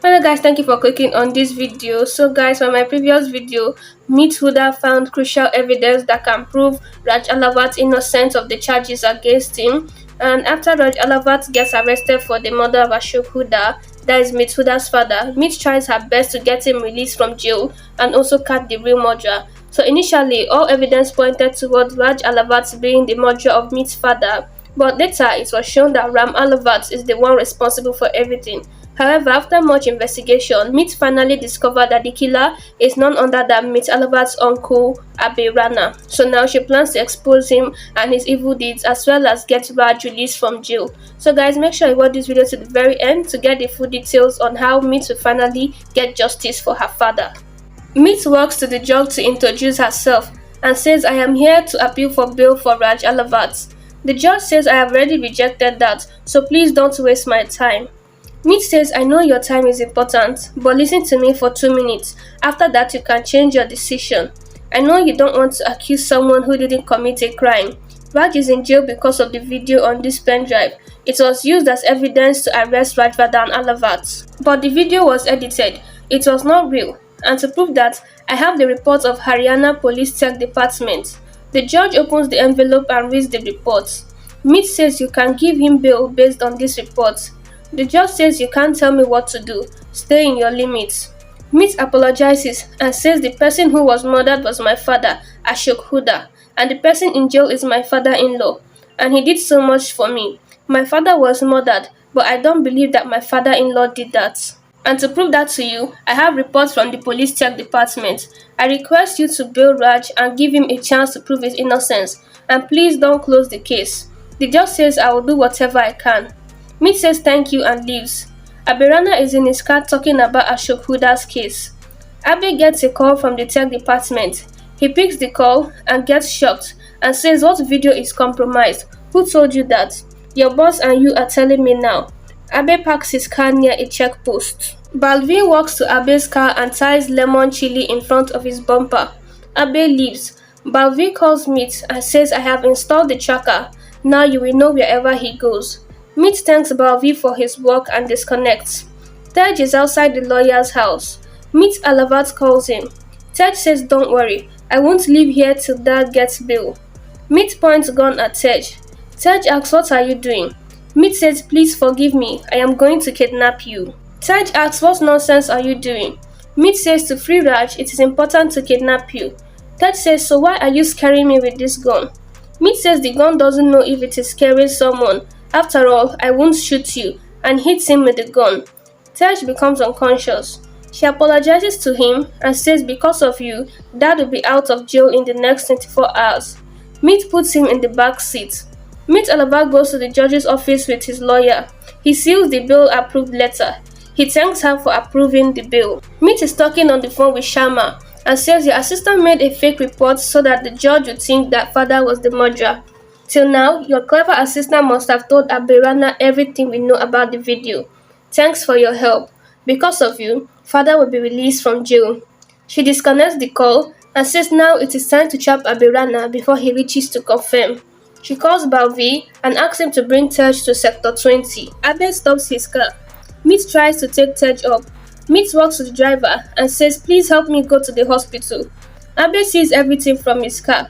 Hello guys, thank you for clicking on this video. So guys, from my previous video, Meet Huda found crucial evidence that can prove Raj Alavat innocent of the charges against him. And after Raj Alavat gets arrested for the murder of Ashok Huda, that is Meet Huda's father, Meet tries her best to get him released from jail and also catch the real murderer. So initially, all evidence pointed towards Raj Alavat being the murderer of Meet's father, but later it was shown that Ram Alavat is the one responsible for everything. However, after much investigation, Meet finally discovered that the killer is none other than Meet Alavat's uncle, Abe Rana. So now she plans to expose him and his evil deeds as well as get Raj released from jail. So guys, make sure you watch this video to the very end to get the full details on how Meet will finally get justice for her father. Meet walks to the judge to introduce herself and says, "I am here to appeal for bail for Raj Alavat." The judge says, "I have already rejected that, so please don't waste my time." Meet says, "I know your time is important, but listen to me for 2 minutes. After that, you can change your decision. I know you don't want to accuse someone who didn't commit a crime. Raj is in jail because of the video on this pen drive. It was used as evidence to arrest Rajvardhan Alavat. But the video was edited. It was not real. And to prove that, I have the report of Haryana Police Tech Department." The judge opens the envelope and reads the report. Meet says you can give him bail based on this report. The judge says you can't tell me what to do. Stay in your limits. Meet apologizes and says the person who was murdered was my father, Ashok Huda, and the person in jail is my father-in-law, and he did so much for me. My father was murdered, but I don't believe that my father-in-law did that. And to prove that to you, I have reports from the police tech department. I request you to bail Raj and give him a chance to prove his innocence, and please don't close the case. The judge says I will do whatever I can. Meet says thank you and leaves. Abirana is in his car talking about Ashok Huda's case. Abe gets a call from the tech department. He picks the call and gets shocked and says, "What video is compromised? Who told you that? Your boss and you are telling me now." Abe parks his car near a checkpost. Balvi walks to Abe's car and ties lemon chili in front of his bumper. Abe leaves. Balvi calls Meet and says, "I have installed the tracker. Now you will know wherever he goes." Meet thanks Balvi for his work and disconnects. Tej is outside the lawyer's house. Meet Alavat calls him. Tej says, "Don't worry, I won't leave here till Dad gets bail." Meet points gun at Tej. Tej asks, "What are you doing?" Meet says, "Please forgive me, I am going to kidnap you." Tej asks, "What nonsense are you doing?" Meet says, "To free Raj, it is important to kidnap you." Tej says, "So why are you scaring me with this gun?" Meet says the gun doesn't know if it is scaring someone. "After all, I won't shoot you," and hits him with the gun. Tej becomes unconscious. She apologizes to him and says because of you, Dad will be out of jail in the next 24 hours. Meet puts him in the back seat. Meet Alabat goes to the judge's office with his lawyer. He seals the bail approved letter. He thanks her for approving the bail. Meet is talking on the phone with Sharma and says your assistant made a fake report so that the judge would think that father was the murderer. Till now, your clever assistant must have told Abirana everything we know about the video. Thanks for your help. Because of you, father will be released from jail. She disconnects the call and says now it is time to trap Abirana before he reaches to confirm. She calls Balvi and asks him to bring Tej to Sector 20. Abe stops his car. Meet tries to take Tej up. Meet walks to the driver and says, "Please help me go to the hospital." Abe sees everything from his car.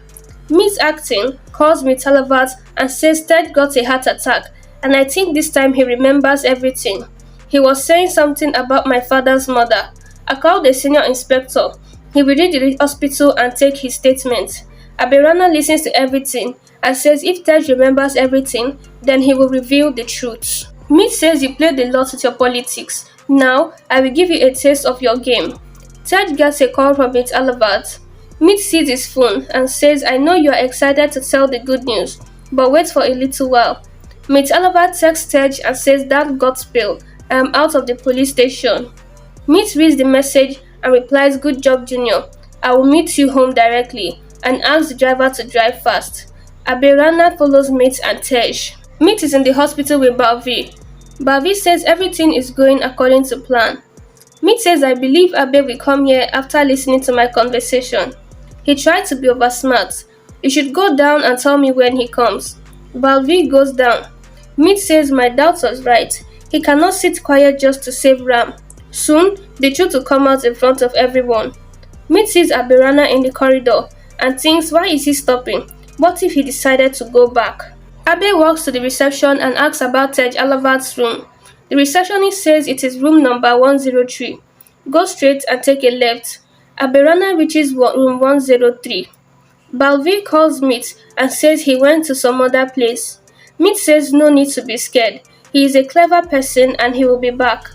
Meet acting, calls me Talavat and says Tej got a heart attack and I think this time he remembers everything. He was saying something about my father's mother. I called the senior inspector. He will read the hospital and take his statement. Abirana listens to everything and says if Tej remembers everything, then he will reveal the truth. Meet says you played a lot with your politics. Now, I will give you a taste of your game. Tej gets a call from Meet Alavat. Meet sees his phone and says, "I know you are excited to tell the good news, but wait for a little while." Meet Alavat texts Tej and says, "Dad got bail. I am out of the police station." Meet reads the message and replies, "Good job, Junior. I will meet you home directly," and asks the driver to drive fast. Abirana follows Meet and Tej. Meet is in the hospital with Balvi. Balvi says everything is going according to plan. Meet says, "I believe Abe will come here after listening to my conversation. He tried to be oversmart. You should go down and tell me when he comes." Balvi goes down. Meet says, "My doubt was right. He cannot sit quiet just to save Ram." Soon, the truth will come out in front of everyone. Meet sees Abirana in the corridor and thinks, why is he stopping? What if he decided to go back? Abe walks to the reception and asks about Tej Alavat's room. The receptionist says it is room number 103. Go straight and take a left. Abirana reaches room 103. Balvi calls Meet and says he went to some other place. Meet says no need to be scared. He is a clever person and he will be back.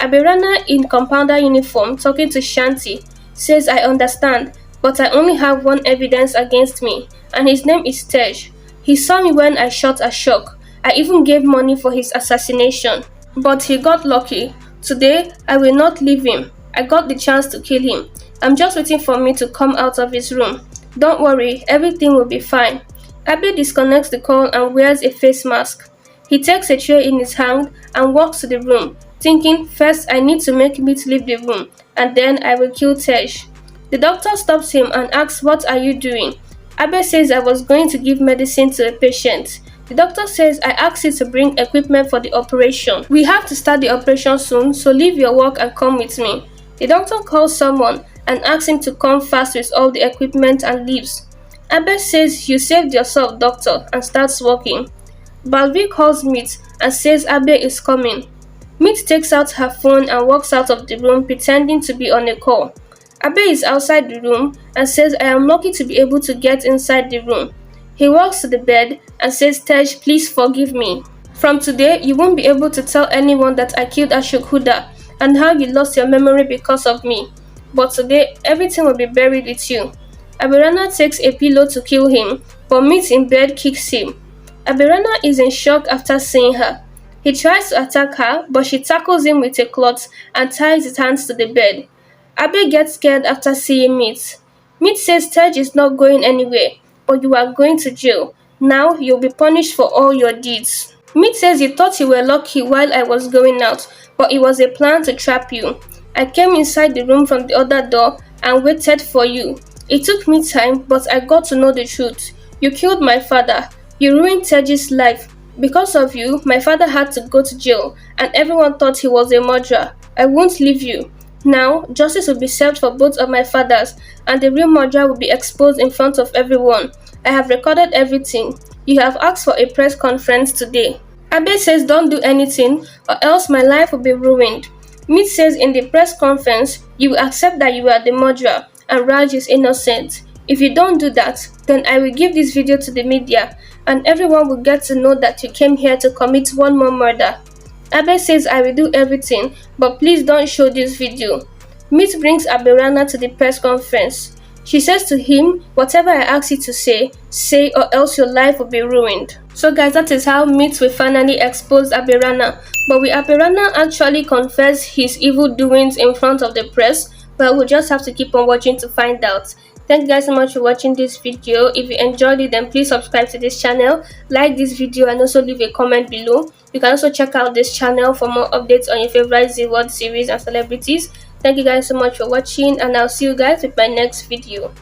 Abirana in compounder uniform talking to Shanti says I understand, but I only have one evidence against me, and his name is Tej. He saw me when I shot Ashok. I even gave money for his assassination. But he got lucky. Today, I will not leave him. I got the chance to kill him. I'm just waiting for me to come out of his room. Don't worry, everything will be fine. Abe disconnects the call and wears a face mask. He takes a tray in his hand and walks to the room, thinking, first I need to make Meet leave the room, and then I will kill Tej. The doctor stops him and asks, what are you doing? Abe says I was going to give medicine to a patient. The doctor says I asked you to bring equipment for the operation. We have to start the operation soon, so leave your work and come with me. The doctor calls someone and asks him to come fast with all the equipment and leaves. Abe says you saved yourself, doctor, and starts walking. Balvi calls Meet and says Abe is coming. Meet takes out her phone and walks out of the room pretending to be on a call. Abe is outside the room and says I am lucky to be able to get inside the room. He walks to the bed and says Tej, please forgive me. From today, you won't be able to tell anyone that I killed Ashok Huda and how you lost your memory because of me. But today, everything will be buried with you. Abirana takes a pillow to kill him, but Meet in bed kicks him. Abirana is in shock after seeing her. He tries to attack her, but she tackles him with a cloth and ties his hands to the bed. Abe gets scared after seeing Meet. Meet says Tej is not going anywhere, but you are going to jail. Now you'll be punished for all your deeds. Meet says you thought you were lucky while I was going out, but it was a plan to trap you. I came inside the room from the other door and waited for you. It took me time, but I got to know the truth. You killed my father. You ruined Tej's life. Because of you, my father had to go to jail, and everyone thought he was a murderer. I won't leave you. Now, justice will be served for both of my fathers, and the real murderer will be exposed in front of everyone. I have recorded everything. You have asked for a press conference today. Abe says don't do anything, or else my life will be ruined. Meet says in the press conference, you will accept that you are the murderer, and Raj is innocent. If you don't do that, then I will give this video to the media, and everyone will get to know that you came here to commit one more murder. Abe says I will do everything, but please don't show this video. Meet brings Abirana to the press conference. She says to him, whatever I ask you to say or else your life will be ruined. So guys, that is how Meet will finally expose Abirana. But will Abirana actually confess his evil doings in front of the press? Well, we'll just have to keep on watching to find out. Thank you guys so much for watching this video. If you enjoyed it, then please subscribe to this channel, like this video, and also leave a comment below. You can also check out this channel for more updates on your favorite Z-World series and celebrities. Thank you guys so much for watching, and I'll see you guys with my next video.